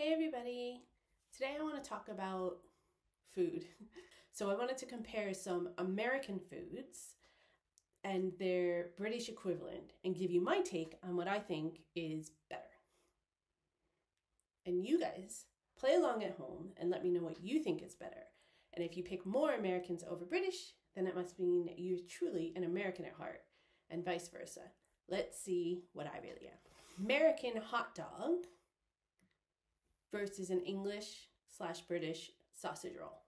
Hey everybody! Today I want to talk about food. So I wanted to compare some American foods and their British equivalent and give you my take on what I think is better. And you guys play along at home and let me know what you think is better. And if you pick more Americans over British, then it must mean you're truly an American at heart, and vice versa. Let's see what I really am. American hot dog versus an English/British sausage roll.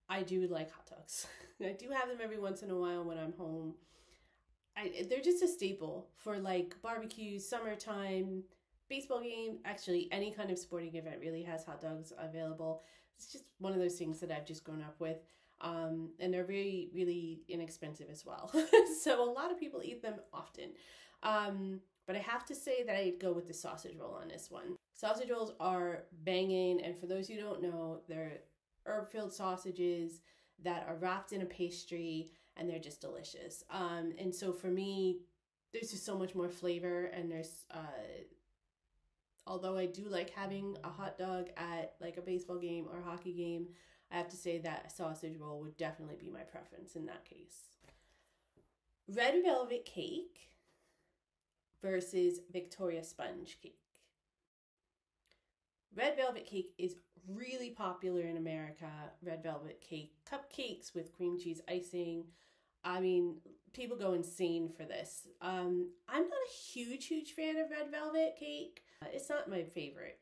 I do like hot dogs. I do have them every once in a while when I'm home. They're just a staple for like barbecues, summertime, baseball game. Actually, any kind of sporting event really has hot dogs available. It's just one of those things that I've just grown up with. And they're really, really inexpensive as well. So a lot of people eat them often. But I have to say that I'd go with the sausage roll on this one. Sausage rolls are banging, and for those who don't know, they're herb-filled sausages that are wrapped in a pastry, and they're just delicious. And so for me, there's just so much more flavor, and there's, although I do like having a hot dog at like a baseball game or a hockey game, I have to say that a sausage roll would definitely be my preference in that case. Red velvet cake versus Victoria sponge cake. Red velvet cake is really popular in America. Red velvet cake, cupcakes with cream cheese icing. I mean, people go insane for this. I'm not a huge fan of red velvet cake. It's not my favorite,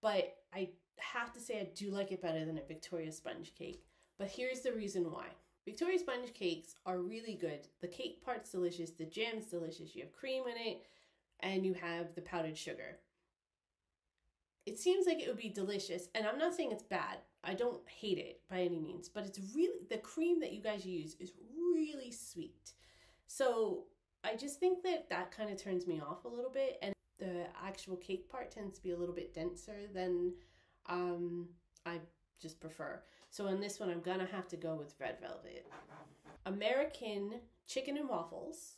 but I have to say I do like it better than a Victoria sponge cake. But here's the reason why. Victoria sponge cakes are really good. The cake part's delicious, the jam's delicious, you have cream in it, and you have the powdered sugar. It seems like it would be delicious, and I'm not saying it's bad. I don't hate it by any means, but it's really, the cream that you guys use is really sweet. So I just think that that kind of turns me off a little bit, and the actual cake part tends to be a little bit denser than I just prefer. So on this one, I'm gonna have to go with red velvet. American chicken and waffles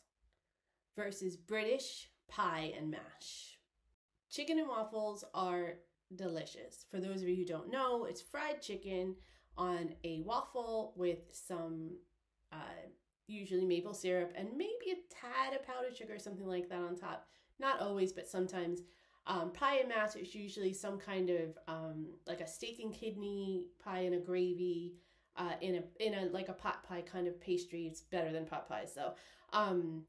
versus British pie and mash. Chicken and waffles are delicious. For those of you who don't know, it's fried chicken on a waffle with some usually maple syrup and maybe a tad of powdered sugar or something like that on top. Not always, but sometimes. Pie and mash is usually some kind of like a steak and kidney pie and a gravy in a like a pot pie kind of pastry. It's better than pot pies though. And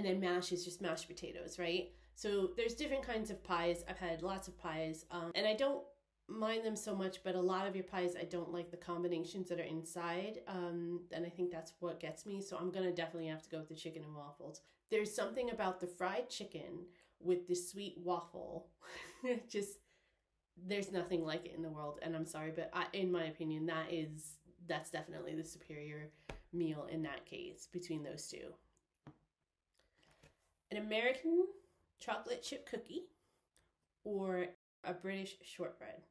then mash is just mashed potatoes, right? So there's different kinds of pies. I've had lots of pies, and I don't mind them so much, but a lot of your pies, I don't like the combinations that are inside, and I think that's what gets me. So I'm gonna definitely have to go with the chicken and waffles. There's something about the fried chicken with the sweet waffle. Just, there's nothing like it in the world, and I'm sorry, but in my opinion, that's definitely the superior meal in that case between those two. An American chocolate chip cookie or a British shortbread.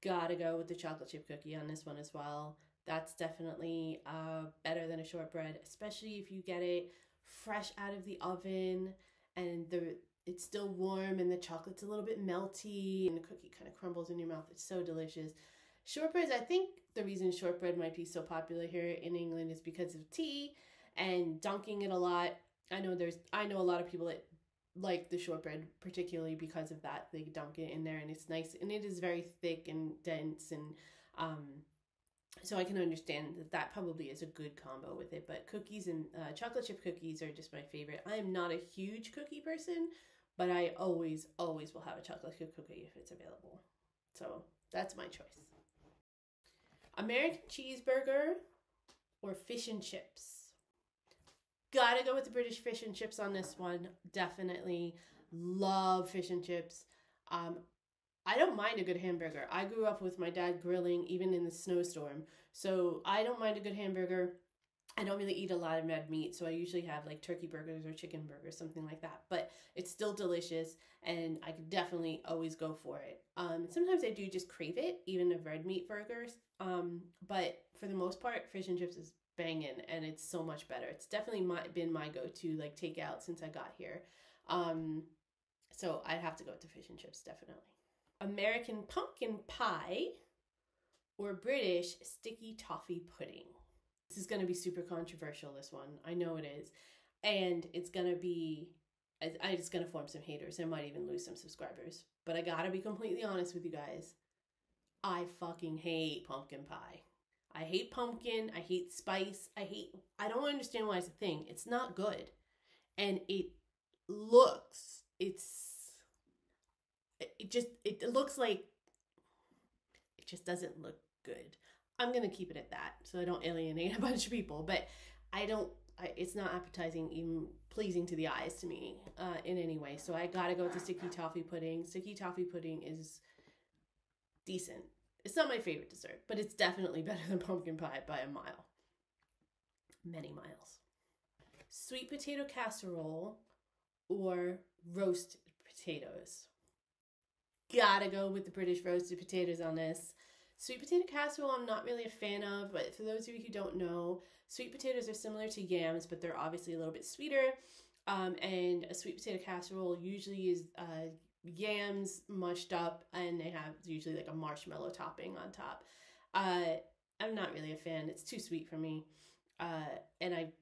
Gotta go with the chocolate chip cookie on this one as well. That's definitely better than a shortbread, especially if you get it fresh out of the oven and it's still warm and the chocolate's a little bit melty and the cookie kind of crumbles in your mouth. It's so delicious. Shortbreads, I think the reason shortbread might be so popular here in England is because of tea and dunking it a lot. I know a lot of people that like the shortbread particularly because of that. They dunk it in there and it's nice, and it is very thick and dense, and so I can understand that probably is a good combo with it. But cookies and chocolate chip cookies are just my favorite. I am not a huge cookie person, but I always will have a chocolate chip cookie if it's available. So that's my choice. American cheeseburger or fish and chips. Gotta go with the British fish and chips on this one. Definitely love fish and chips. I don't mind a good hamburger. I grew up with my dad grilling even in the snowstorm. So I don't mind a good hamburger. I don't really eat a lot of red meat, so I usually have like turkey burgers or chicken burgers, something like that. But it's still delicious, and I could definitely always go for it. Sometimes I do just crave it, even of red meat burgers. But for the most part, fish and chips is banging, and it's so much better. It's definitely been my go-to like takeout since I got here. So I'd have to go with the fish and chips, definitely. American pumpkin pie or British sticky toffee pudding. This is going to be super controversial, this one. I know it is. And it's going to be, it's going to form some haters. I might even lose some subscribers. But I got to be completely honest with you guys. I fucking hate pumpkin pie. I hate pumpkin. I hate spice. I don't understand why it's a thing. It's not good. And it looks like it just doesn't look good. I'm gonna keep it at that so I don't alienate a bunch of people, but it's not appetizing, even pleasing to the eyes to me in any way. So I gotta go with the sticky toffee pudding. Sticky toffee pudding is decent. It's not my favorite dessert, but it's definitely better than pumpkin pie by a mile. Many miles. Sweet potato casserole or roast potatoes. Gotta go with the British roasted potatoes on this. Sweet potato casserole I'm not really a fan of, but for those of you who don't know, sweet potatoes are similar to yams, but they're obviously a little bit sweeter. And a sweet potato casserole usually is yams mushed up, and they have usually like a marshmallow topping on top. I'm not really a fan. It's too sweet for me. And I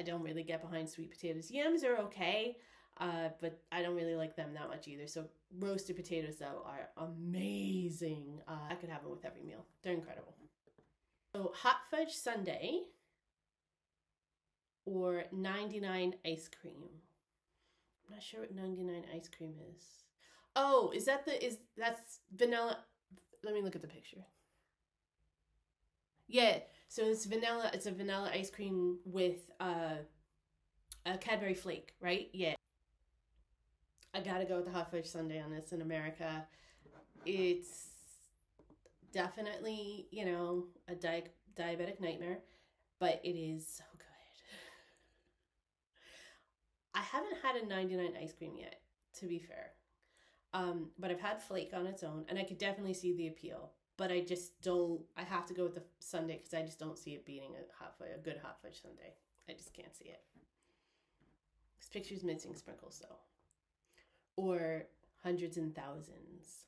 don't really get behind sweet potatoes. Yams are okay, but I don't really like them that much either. So roasted potatoes, though, are amazing. I could have them with every meal. They're incredible. So hot fudge sundae or 99 ice cream. I'm not sure what 99 ice cream is. Oh, that's vanilla? Let me look at the picture. Yeah, so it's vanilla. It's a vanilla ice cream with a Cadbury flake, right? Yeah. I gotta go with the hot fudge sundae on this. In America, it's definitely, a diabetic nightmare, but it is so good. I haven't had a 99 ice cream yet, to be fair. But I've had flake on its own, and I could definitely see the appeal. But I just don't, I have to go with the sundae because I just don't see it beating a good hot fudge sundae. I just can't see it. This picture's missing sprinkles, though. Or hundreds and thousands.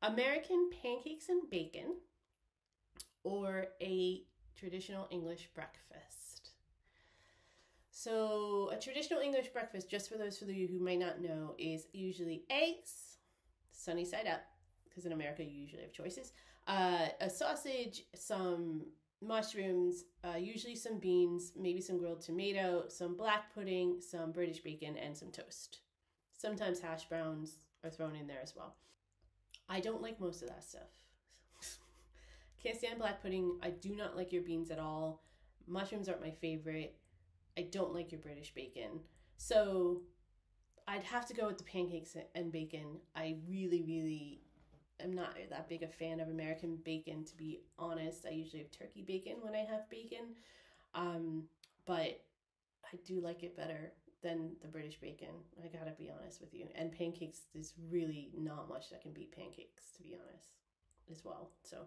American pancakes and bacon or a traditional English breakfast. So a traditional English breakfast, just for those of you who may not know, is usually eggs, sunny side up, because in America you usually have choices, a sausage, some mushrooms, usually some beans, maybe some grilled tomato, some black pudding, some British bacon, and some toast. Sometimes hash browns are thrown in there as well. I don't like most of that stuff. Can't stand black pudding. I do not like your beans at all. Mushrooms aren't my favorite. I don't like your British bacon. So I'd have to go with the pancakes and bacon. I really am not that big a fan of American bacon, to be honest. I usually have turkey bacon when I have bacon. But I do like it better than the British bacon. I gotta be honest with you. And pancakes, there's really not much that can beat pancakes, to be honest, as well. So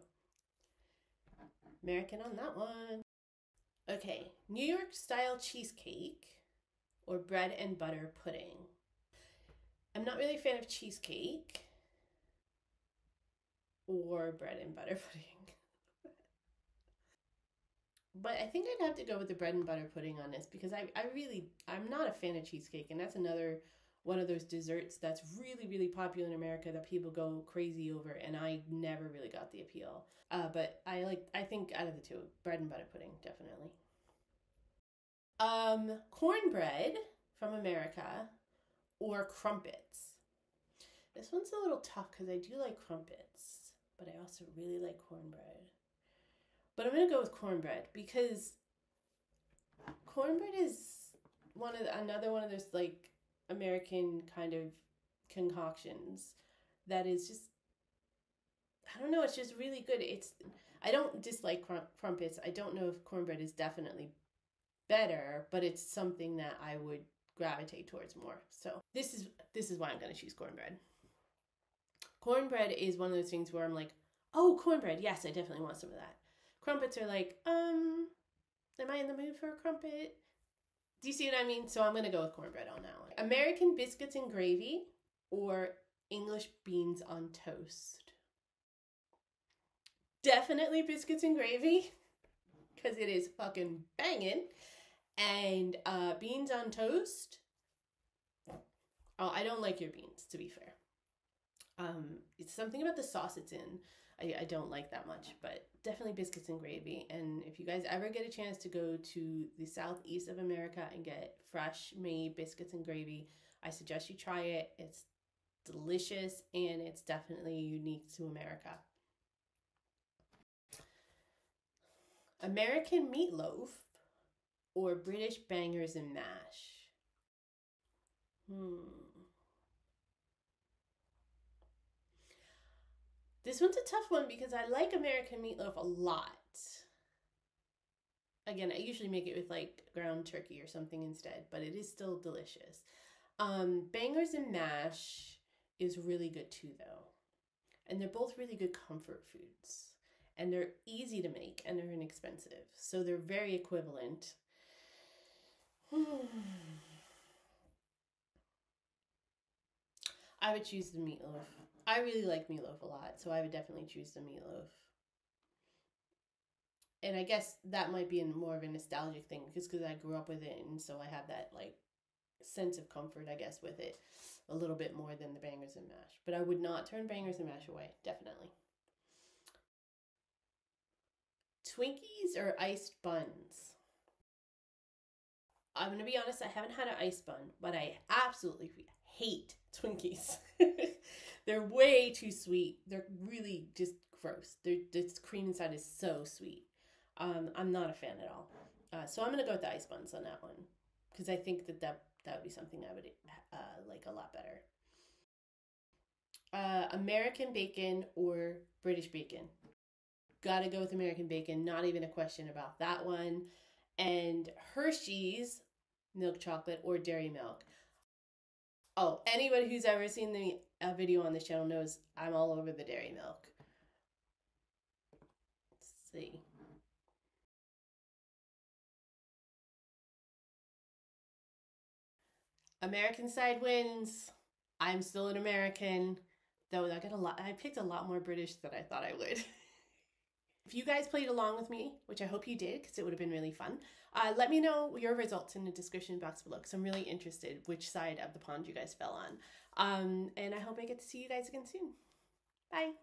American on that one. Okay, New York style cheesecake or bread and butter pudding. I'm not really a fan of cheesecake or bread and butter pudding. But I think I'd have to go with the bread and butter pudding on this because I'm not a fan of cheesecake, and that's another one of those desserts that's really popular in America that people go crazy over, and I never really got the appeal. But I think out of the two, bread and butter pudding, definitely. Cornbread from America or crumpets. This one's a little tough because I do like crumpets, but I also really like cornbread. But I'm going to go with cornbread because cornbread is another one of those like American kind of concoctions that is just, I don't know, it's just really good. I don't dislike crumpets. I don't know if cornbread is definitely better, but it's something that I would gravitate towards more. So this is why I'm going to choose cornbread. Cornbread is one of those things where I'm like, oh, cornbread, yes, I definitely want some of that. Crumpets are like, am I in the mood for a crumpet? Do you see what I mean? So I'm going to go with cornbread on that one. American biscuits and gravy or English beans on toast? Definitely biscuits and gravy, because it is fucking banging. And beans on toast. Oh, I don't like your beans, to be fair. It's something about the sauce it's in. I don't like that much, but definitely biscuits and gravy. And if you guys ever get a chance to go to the southeast of America and get fresh made biscuits and gravy, I suggest you try it. It's delicious and it's definitely unique to America. American meatloaf or British bangers and mash? This one's a tough one because I like American meatloaf a lot. Again, I usually make it with like ground turkey or something instead, but it is still delicious. Bangers and mash is really good too, though. And they're both really good comfort foods. And they're easy to make and they're inexpensive. So they're very equivalent. I would choose the meatloaf. I really like meatloaf a lot, so I would definitely choose the meatloaf. And I guess that might be more of a nostalgic thing, just because I grew up with it, and so I have that like sense of comfort, I guess, with it a little bit more than the bangers and mash. But I would not turn bangers and mash away, definitely. Twinkies or iced buns? I'm going to be honest, I haven't had an iced bun, but I absolutely hate Twinkies. They're way too sweet. They're really just gross. The cream inside is so sweet. I'm not a fan at all. So I'm going to go with the ice buns on that one because I think that would be something I would like a lot better. American bacon or British bacon? Gotta go with American bacon. Not even a question about that one. And Hershey's milk chocolate or dairy milk? Oh, anybody who's ever seen the video on this channel knows I'm all over the dairy milk. Let's see. American side wins. I'm still an American, though I picked a lot more British than I thought I would. If you guys played along with me, which I hope you did because it would have been really fun, let me know your results in the description box below because I'm really interested which side of the pond you guys fell on. And I hope I get to see you guys again soon. Bye.